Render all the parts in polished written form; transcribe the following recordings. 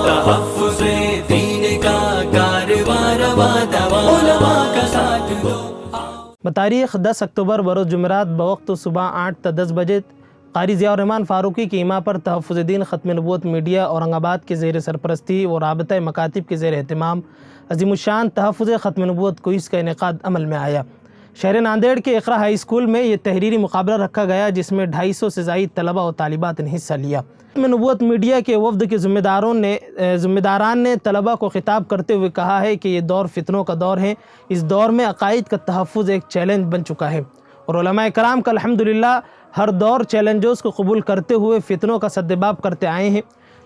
تحفظ دین کا کارواں رواں دواں علماء کا ساتھ دو۔ بتاریخ 10 اکتوبر بروز جمعرات بوقت صبح 8 تا 10 بجے قاری ضیاء الرحمن فاروقی کی ایما پر تحفظ دین ختم نبوت میڈیا اورنگ آباد کے زیر سرپرستی و رابطہ مکاتب کے زیر اہتمام عظیم الشان تحفظ ختم نبوت کوئز کا انعقاد عمل میں آیا۔ شہر ناندیڑ کے اقرا ہائی اسکول میں یہ تحریری مقابلہ رکھا گیا جس میں 250 سے زائد طلبہ و طالبات نے حصہ لیا۔ ختم نبوت میڈیا کے وفد کے ذمہ داران نے طلبہ کو خطاب کرتے ہوئے کہا ہے کہ یہ دور فتنوں کا دور ہے، اس دور میں عقائد کا تحفظ ایک چیلنج بن چکا ہے اور علماء کرام کا الحمدللہ ہر دور چیلنجز کو قبول کرتے ہوئے فتنوں کا سدباب کرتے آئے ہیں،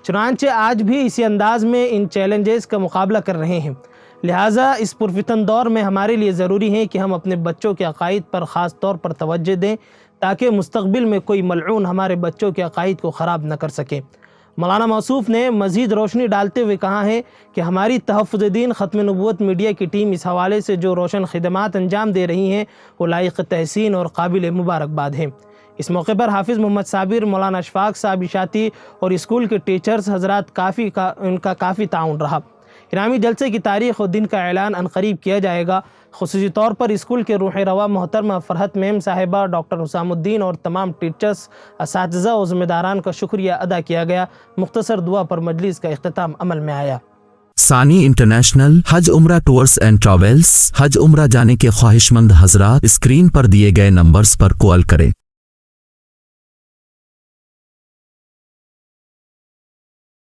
چنانچہ آج بھی اسی انداز میں ان چیلنجز کا مقابلہ کر رہے ہیں۔ لہٰذا اس پرفتن دور میں ہمارے لیے ضروری ہے کہ ہم اپنے بچوں کے عقائد پر خاص طور پر توجہ دیں تاکہ مستقبل میں کوئی ملعون ہمارے بچوں کے عقائد کو خراب نہ کر سکے۔ مولانا موصوف نے مزید روشنی ڈالتے ہوئے کہا ہے کہ ہماری تحفظ دین ختم نبوت میڈیا کی ٹیم اس حوالے سے جو روشن خدمات انجام دے رہی ہیں وہ لائق تحسین اور قابل مبارکباد ہیں۔ اس موقع پر حافظ محمد صابر، مولانا اشفاق صاحب اشاعتی اور اسکول کے ٹیچرز حضرات ان کا کافی تعاون رہا۔ انعامی جلسے کی تاریخ اور دن کا اعلان عنقریب کیا جائے گا۔ خصوصی طور پر اسکول کے روح رواں محترمہ فرحت میم صاحبہ، ڈاکٹر حسام الدین اور تمام ٹیچرز، اساتذہ اور ذمہ داران کا شکریہ ادا کیا گیا۔ مختصر دعا پر مجلس کا اختتام عمل میں آیا۔ ثانی انٹرنیشنل حج عمرہ ٹورز اینڈ ٹریولز۔ حج عمرہ جانے کے خواہش مند حضرات اسکرین پر دیے گئے نمبرز پر کال کریں۔